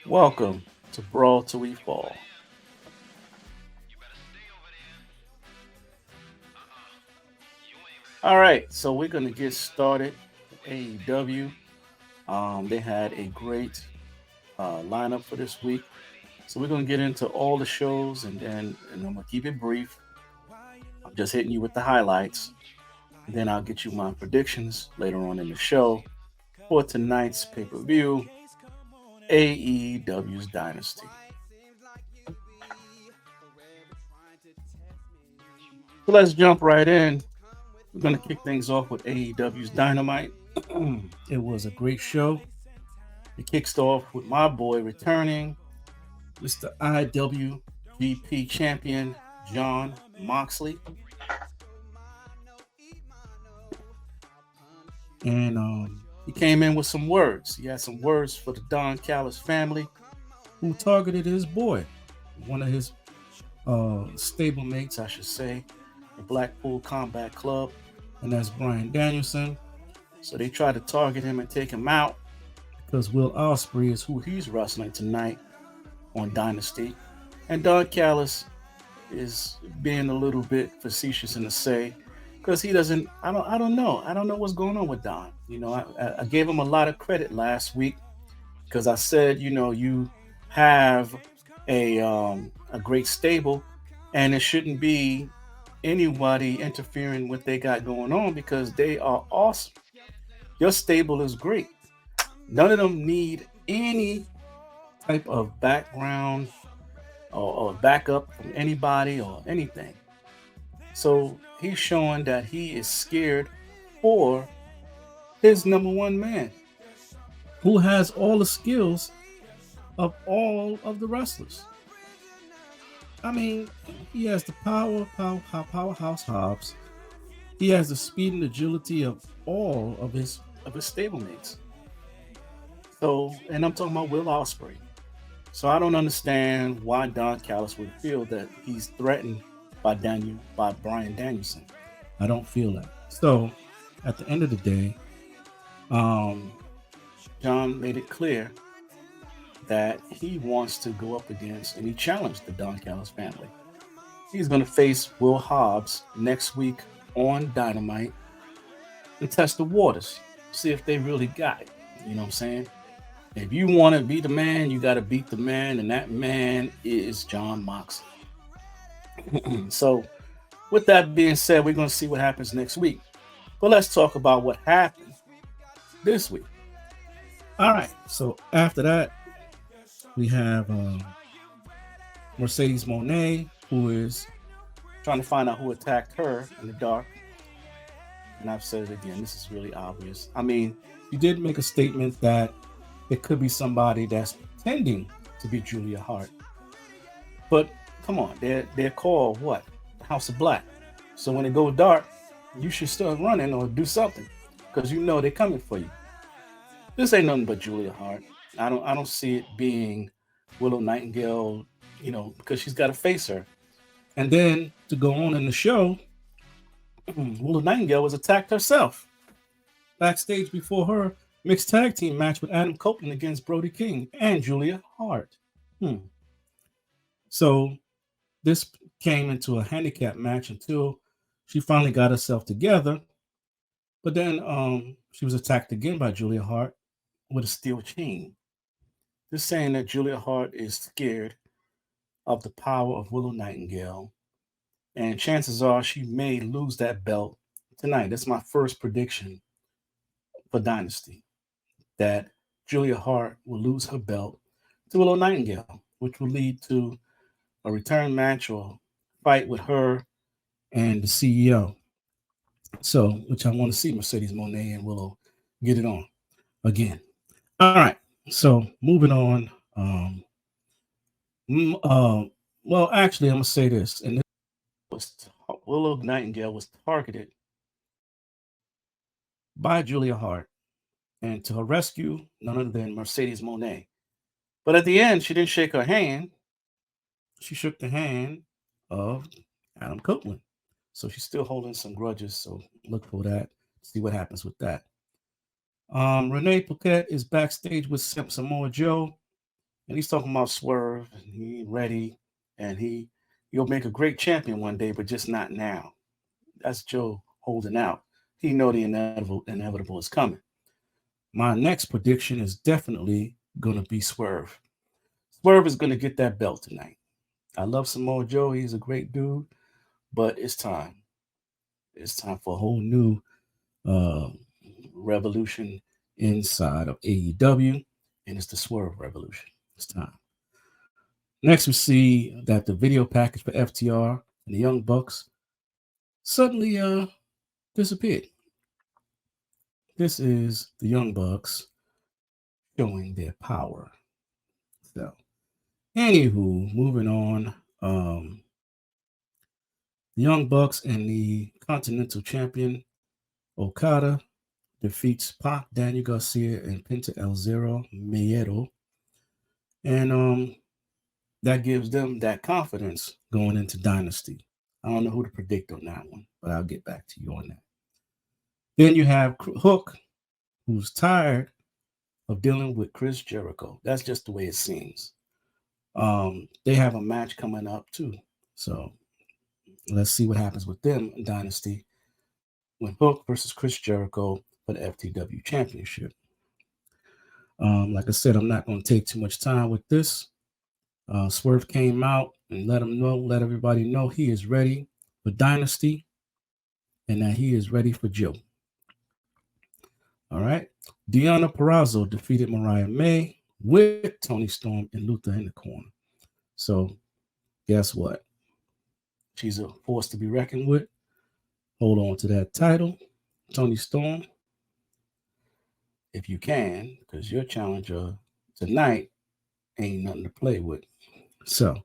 Welcome to Brawl till we fall. All right, so we're gonna get started. AEW. They had a great lineup for this week, so we're gonna get into all the shows, and I'm gonna keep it brief. I'm just hitting you with the highlights, and then I'll get you my predictions later on in the show for tonight's pay-per-view, AEW's Dynasty. So let's jump right in. We're going to kick things off with AEW's Dynamite. It was a great show. It kicks off with my boy returning, Mr. IWGP champion John Moxley. And he came in with some words. He had some words for the Don Callis family who targeted his boy, one of his stablemates, I should say, the Blackpool Combat Club, and that's Brian Danielson. So they tried to target him and take him out because Will Ospreay is who he's wrestling tonight on Dynasty. And Don Callis is being a little bit facetious in the say because he doesn't. I don't know. I don't know what's going on with Don. I gave him a lot of credit last week because I said, you have a great stable, and it shouldn't be anybody interfering with what they got going on because they are awesome. Your stable is great. None of them need any type of background or backup from anybody or anything. So he's showing that he is scared for his number one man, who has all the skills of all of the wrestlers. I mean, he has the powerhouse Hobbs. He has the speed and agility of all of his stablemates. So, and I'm talking about Will Ospreay. So I don't understand why Don Callis would feel that he's threatened by Brian Danielson. I don't feel that. So, at the end of the day, um, John made it clear that he wants to go up against, and he challenged the Don Callis family. He's going to face Will Hobbs next week on Dynamite and test the waters, see if they really got it. You know what I'm saying? If you want to be the man, you got to beat the man, and that man is John Moxley. So, with that being said, we're going to see what happens next week. But let's talk about what happened this week. All right. So after that, we have Mercedes Monet, who is trying to find out who attacked her in the dark. And I've said it again, this is really obvious. I mean, you did make a statement that it could be somebody that's pretending to be Julia Hart. But come on, they're called what? House of Black. So when it goes dark, you should start running or do something because you know they're coming for you. This ain't nothing but Julia Hart. I don't see it being Willow Nightingale, because she's got to face her. And then to go on in the show, Willow Nightingale was attacked herself backstage before her mixed tag team match with Adam Copeland against Brody King and Julia Hart. So this came into a handicap match until she finally got herself together. But then she was attacked again by Julia Hart with a steel chain. This saying that Julia Hart is scared of the power of Willow Nightingale, and chances are she may lose that belt tonight. That's my first prediction for Dynasty, that Julia Hart will lose her belt to Willow Nightingale, which will lead to a return match or fight with her and the CEO. So, which I want to see Mercedes Monet and Willow get it on again. All right. So moving on. Mm, uh, well, actually, I'm gonna say this, and this was Willow Nightingale was targeted by Julia Hart, and to her rescue, none other than Mercedes Monet. But at the end, she didn't shake her hand. She shook the hand of Adam Copeland. So she's still holding some grudges. So look for that. See what happens with that. Renee Paquette is backstage with Samoa Joe. And he's talking about Swerve, and he ready, and he'll make a great champion one day, but just not now. That's Joe holding out. He know the inevitable is coming. My next prediction is definitely gonna be Swerve. Swerve is gonna get that belt tonight. I love Samoa Joe. He's a great dude, but it's time. It's time for a whole new uh, revolution inside of AEW, and it's the Swerve revolution. It's time. Next, we see that the video package for FTR and the Young Bucks suddenly disappeared. This is the Young Bucks showing their power. So, anywho, moving on. The Young Bucks and the Continental Champion Okada defeats Pac, Daniel Garcia, and Penta El Zero Miedo. And that gives them that confidence going into Dynasty. I don't know who to predict on that one, but I'll get back to you on that. Then you have Hook, who's tired of dealing with Chris Jericho. That's just the way it seems. They have a match coming up too. So let's see what happens with them in Dynasty when Hook versus Chris Jericho for the FTW Championship. Like I said, I'm not going to take too much time with this. Swerve came out and let everybody know he is ready for Dynasty and that he is ready for Joe. All right. Deonna Purrazzo defeated Mariah May with Toni Storm and Luther in the corner. So guess what? She's a force to be reckoned with. Hold on to that title, Toni Storm, if you can, because your challenger tonight ain't nothing to play with. So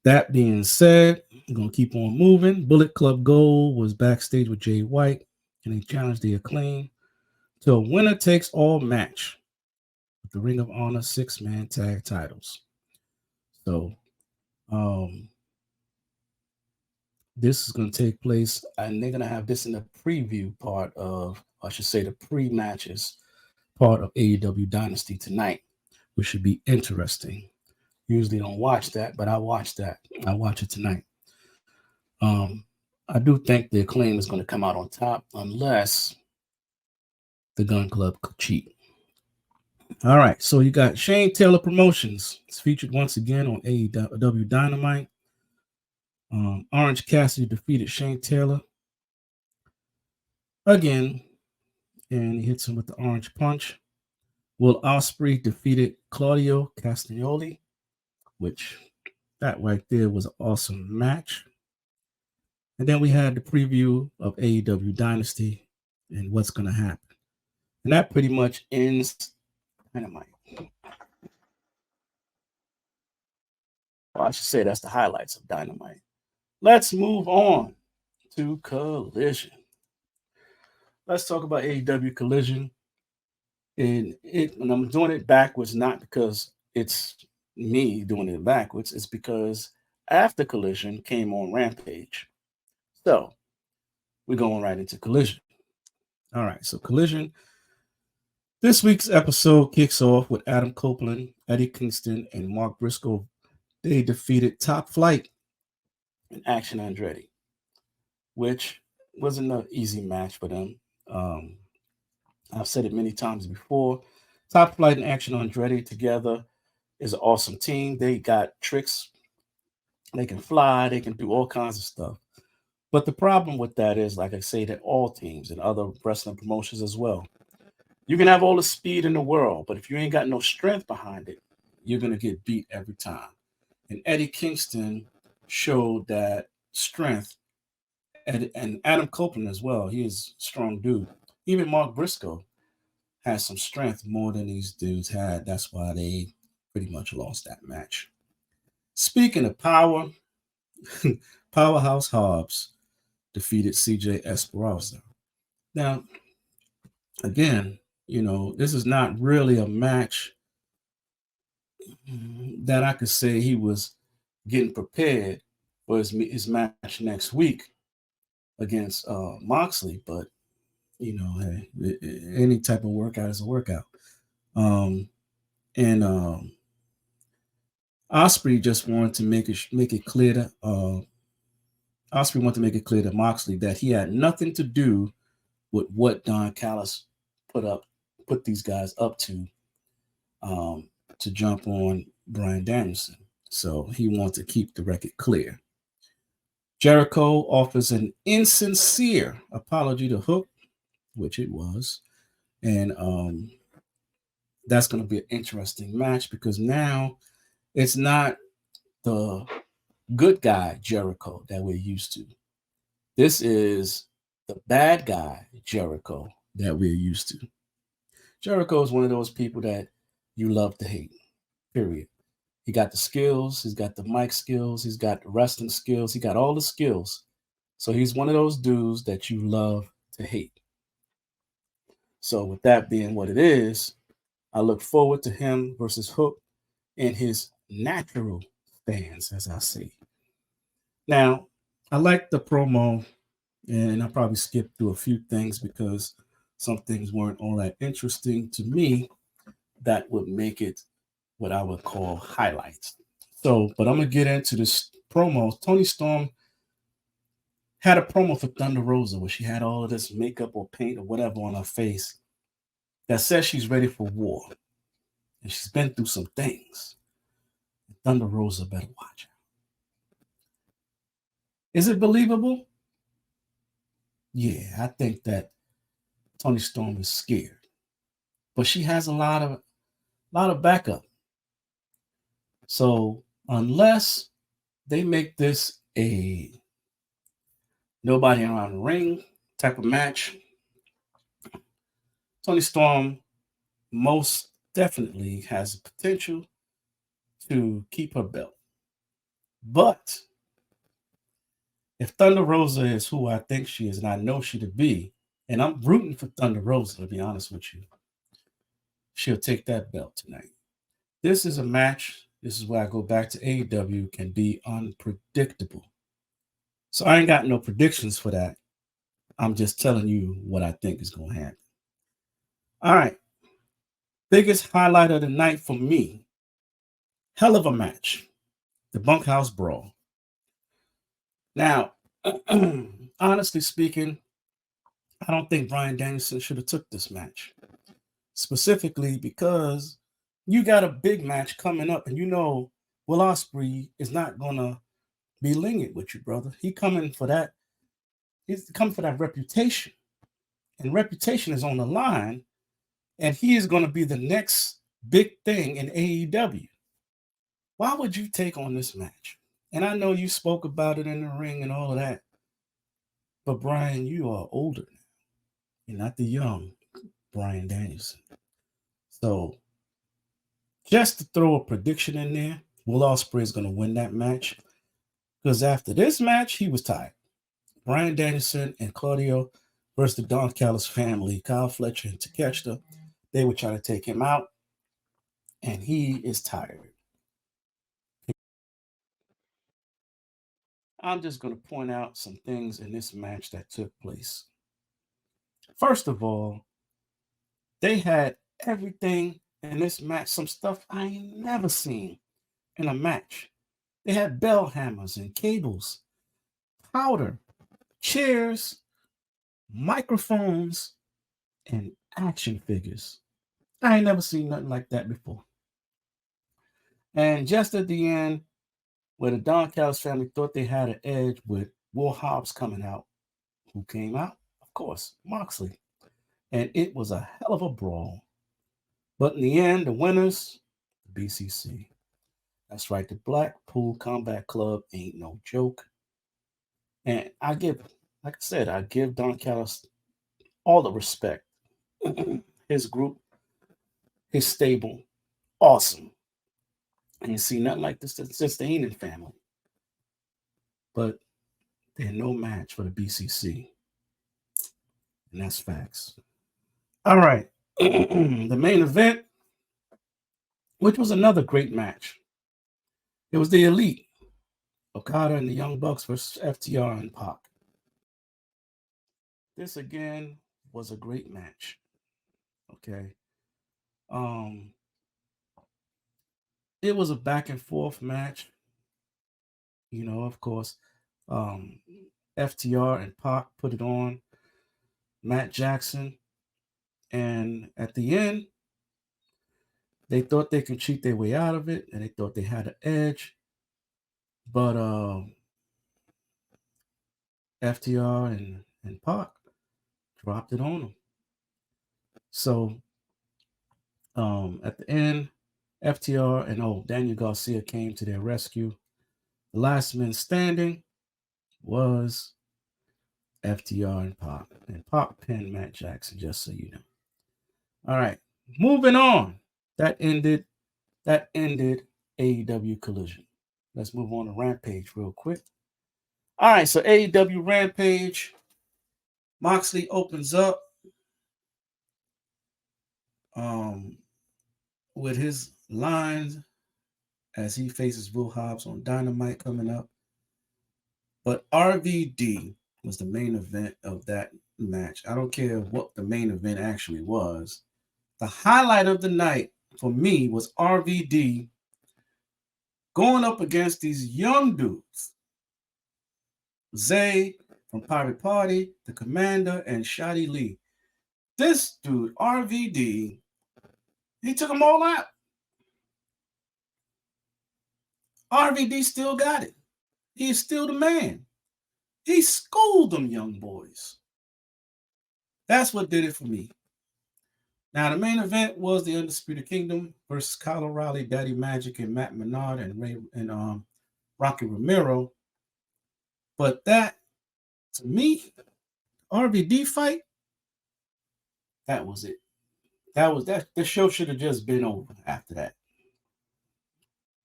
that being said, I'm going to keep on moving. Bullet Club Gold was backstage with Jay White, and they challenged the Acclaim to a winner takes all match with the Ring of Honor 6-man tag titles. So this is going to take place, and they're going to have this in the preview part of, I should say, the pre-matches part of AEW Dynasty tonight, which should be interesting. Usually don't watch that, but I watch that. I watch it tonight. I do think the Acclaim is going to come out on top unless the Gun Club could cheat. All right, so you got Shane Taylor Promotions. It's featured once again on AEW Dynamite. Orange Cassidy defeated Shane Taylor again, and he hits him with the Orange Punch. Will Ospreay defeated Claudio Castagnoli, which that right there was an awesome match. And then we had the preview of AEW Dynasty and what's going to happen. And that pretty much ends Dynamite. Well, I should say that's the highlights of Dynamite. Let's move on to Collision. Let's talk about AEW Collision. And when I'm doing it backwards, not because it's me doing it backwards, it's because after Collision came on Rampage. So we're going right into Collision. All right, so Collision. This week's episode kicks off with Adam Copeland, Eddie Kingston, and Mark Briscoe. They defeated Top Flight and Action Andretti, which wasn't an easy match for them. I've said it many times before. Top Flight and Action Andretti together is an awesome team. They got tricks. They can fly. They can do all kinds of stuff. But the problem with that is, like I say, that all teams and other wrestling promotions as well, you can have all the speed in the world, but if you ain't got no strength behind it, you're going to get beat every time. And Eddie Kingston showed that strength, and Adam Copeland as well. He is a strong dude. Even Mark Briscoe has some strength more than these dudes had. That's why they pretty much lost that match. Speaking of power, Powerhouse Hobbs defeated CJ Esperanza. Now, again, this is not really a match that I could say he was getting prepared for his match next week against Moxley, but hey, any type of workout is a workout. And Osprey just wanted to make it clear to Osprey wanted to make it clear to Moxley that he had nothing to do with what Don Callis put up put these guys up um, to jump on Brian Danielson. So he wants to keep the record clear. Jericho offers an insincere apology to Hook, which it was, and that's going to be an interesting match because now it's not the good guy Jericho that we're used to. This is the bad guy Jericho that we're used to. Jericho is one of those people that you love to hate, period. He got the skills, he's got the mic skills, he's got the wrestling skills, he got all the skills. So he's one of those dudes that you love to hate. So with that being what it is, I look forward to him versus Hook in his natural stance, as I say. Now, I like the promo, and I probably skipped through a few things because some things weren't all that interesting to me that would make it what I would call highlights. So, but I'm gonna get into this promo. Tony Storm had a promo for Thunder Rosa where she had all of this makeup or paint or whatever on her face that says she's ready for war. And she's been through some things. Thunder Rosa better watch out. Is it believable? Yeah, I think that Tony Storm is scared. But she has a lot of backup. So unless they make this a nobody around the ring type of match, Tony Storm most definitely has the potential to keep her belt. But if Thunder Rosa is who I think she is, and I know she to be, and I'm rooting for Thunder Rosa, to be honest with you, she'll take that belt tonight. This is a match. This is where I go back to AEW can be unpredictable. So I ain't got no predictions for that. I'm just telling you what I think is going to happen. All right. Biggest highlight of the night for me. Hell of a match. The Bunkhouse Brawl. Now, honestly speaking, I don't think Brian Danielson should have took this match. Specifically because you got a big match coming up and you know Will Ospreay is not going to be lenient with you, brother. He's coming for that reputation. And reputation is on the line. And he is going to be the next big thing in AEW. Why would you take on this match? And I know you spoke about it in the ring and all of that. But Brian, you are older now. You're not the young Brian Danielson. So just to throw a prediction in there, Will Ospreay is going to win that match. Because after this match, he was tired. Brian Danielson and Claudio versus the Don Callis family, Kyle Fletcher and Takeshita, they were trying to take him out. And he is tired. I'm just going to point out some things in this match that took place. First of all, they had everything in this match, some stuff I ain't never seen in a match. They had bell hammers and cables, powder, chairs, microphones, and action figures. I ain't never seen nothing like that before. And just at the end, where the Don Callis family thought they had an edge with Will Hobbs coming out, who came out? Of course, Moxley. And it was a hell of a brawl. But in the end, the winners, the BCC. That's right, the Blackpool Combat Club ain't no joke. And like I said, I give Don Callis all the respect. His group, his stable, awesome. And you see nothing like this since the Heenan family. But they're no match for the BCC. And that's facts. All right. The main event, which was another great match. It was the Elite, Okada and the Young Bucks versus FTR and Pac. This again was a great match. Okay. Um, It was a back and forth match. Of course, um, FTR and Pac put it on Matt Jackson, and at the end, they thought they could cheat their way out of it, and they thought they had an edge. But FTR and Pac dropped it on them. So at the end, FTR and Daniel Garcia came to their rescue. The last man standing was FTR and Pac. And Pac pinned Matt Jackson, just so you know. All right, moving on. That ended AEW Collision. Let's move on to Rampage real quick. All right, so AEW Rampage. Moxley opens up with his lines as he faces Will Hobbs on Dynamite coming up. But RVD was the main event of that match. I don't care what the main event actually was. The highlight of the night for me was RVD going up against these young dudes. Zay from Pirate Party, the Commander, and Shotty Lee. This dude, RVD, he took them all out. RVD still got it. He's still the man. He schooled them young boys. That's what did it for me. Now, the main event was the Undisputed Kingdom versus Kyle O'Reilly, Daddy Magic, and Matt Menard and Rocky Romero. But that, to me, RVD fight, that was it. The show should have just been over after that.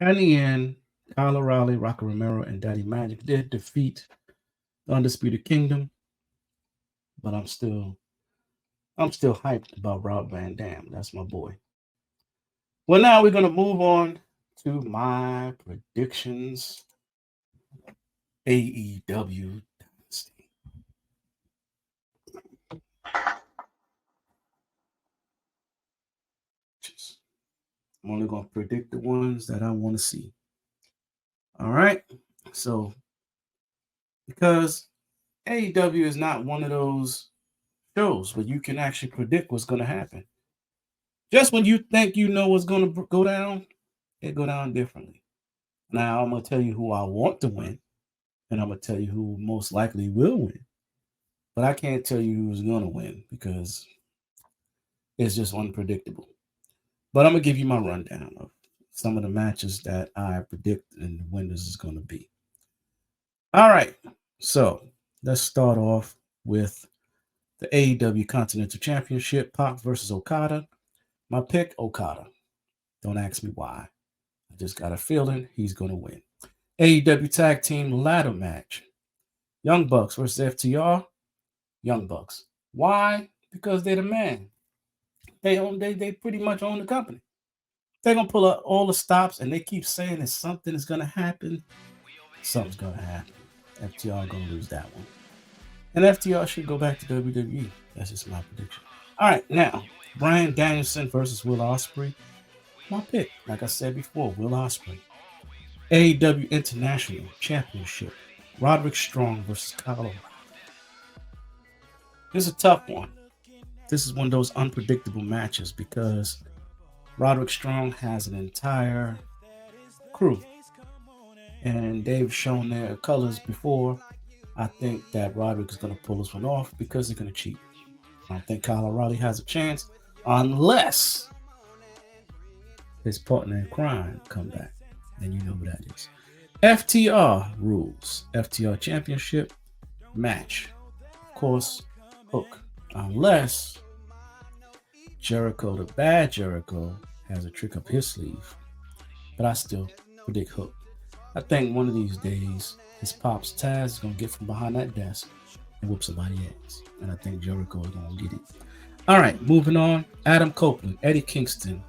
In the end, Kyle O'Reilly, Rocky Romero, and Daddy Magic did defeat the Undisputed Kingdom. But I'm still hyped about Rob Van Dam. That's my boy. Well, now we're gonna move on to my predictions. AEW Dynasty. I'm only gonna predict the ones that I want to see. All right. So because AEW is not one of those shows where you can actually predict what's gonna happen. Just when you think you know what's gonna go down, it go down differently. Now I'm gonna tell you who I want to win, and I'm gonna tell you who most likely will win. But I can't tell you who's gonna win because it's just unpredictable. But I'm gonna give you my rundown of some of the matches that I predict and when this is gonna be. All right, so let's start off with the AEW Continental Championship, Pac versus Okada. My pick, Okada. Don't ask me why. I just got a feeling he's gonna win. AEW Tag Team Ladder Match. Young Bucks versus FTR. Young Bucks. Why? Because they're the man. They pretty much own the company. They're gonna pull up all the stops, and they keep saying that something is gonna happen. Something's gonna happen. FTR gonna lose that one, and FTR should go back to WWE. That's just my prediction. All right, now Bryan Danielson versus Will Ospreay. My pick, like I said before, Will Ospreay. AEW International Championship. Roderick Strong versus Kyle O'Reilly. This is a tough one. This is one of those unpredictable matches because Roderick Strong has an entire crew, and they've shown their colors before. I think that Roderick is going to pull this one off because they're going to cheat. I don't think Kyle O'Reilly has a chance unless his partner in crime come back, and you know who that is. FTR rules. FTR Championship match. Of course, Hook. Unless Jericho, the bad Jericho, has a trick up his sleeve. But I still predict Hook. I think one of these days, his pops Taz is going to get from behind that desk and whoop somebody's ass. And I think Jericho is going to get it. All right, moving on. Adam Copeland, Eddie Kingston,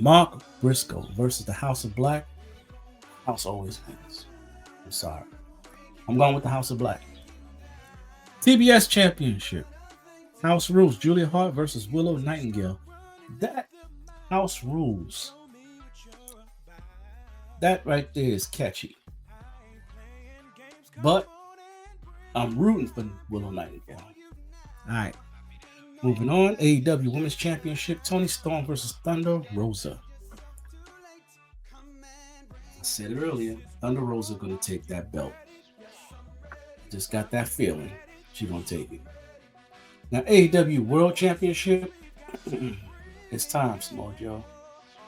Mark Briscoe versus the House of Black. House always wins. I'm sorry. I'm going with the House of Black. TBS Championship. House Rules. Julia Hart versus Willow Nightingale. That House Rules That right there is catchy. But I'm rooting for Willow Nightingale. All right. Moving on, AEW Women's Championship, Toni Storm versus Thunder Rosa. I said it earlier, Thunder Rosa going to take that belt. Just got that feeling she's going to take it. Now, AEW World Championship, it's time, Small Joe.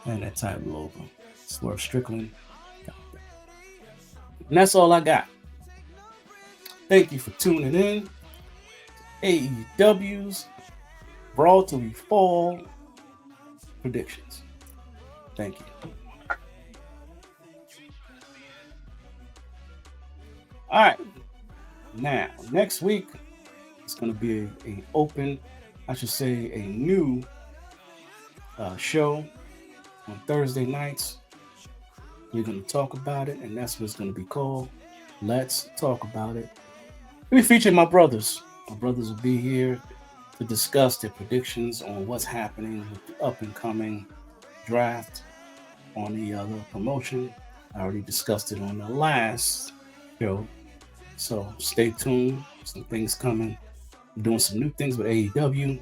And that title over. Swerve Strickland. And that's all I got. Thank you for tuning in. AEW's Brawl till we fall predictions. Thank you. All right. Now, next week, it's going to be a new show on Thursday nights. We're going to talk about it, and that's what it's going to be called. Let's talk about it. We feature my brothers. My brothers will be here to discuss their predictions on what's happening with the up-and-coming draft on the other promotion. I already discussed it on the last show, so stay tuned. Some things coming. I'm doing some new things with AEW,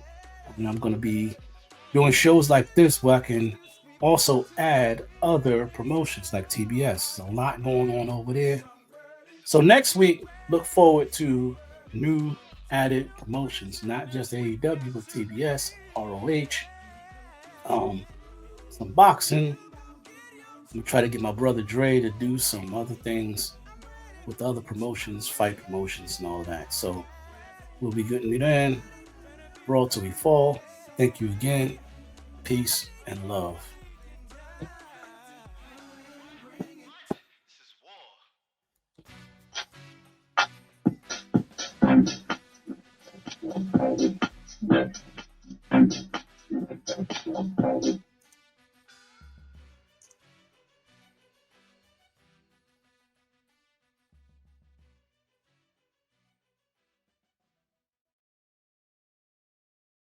and I'm going to be doing shows like this where I can also add other promotions like TBS. There's a lot going on over there. So next week, look forward to new added promotions, not just AEW, but TBS, ROH, some boxing. I'm gonna try to get my brother Dre to do some other things with other promotions, fight promotions, and all that. So we'll be getting it in. Brawl till we fall. Thank you again. Peace and love.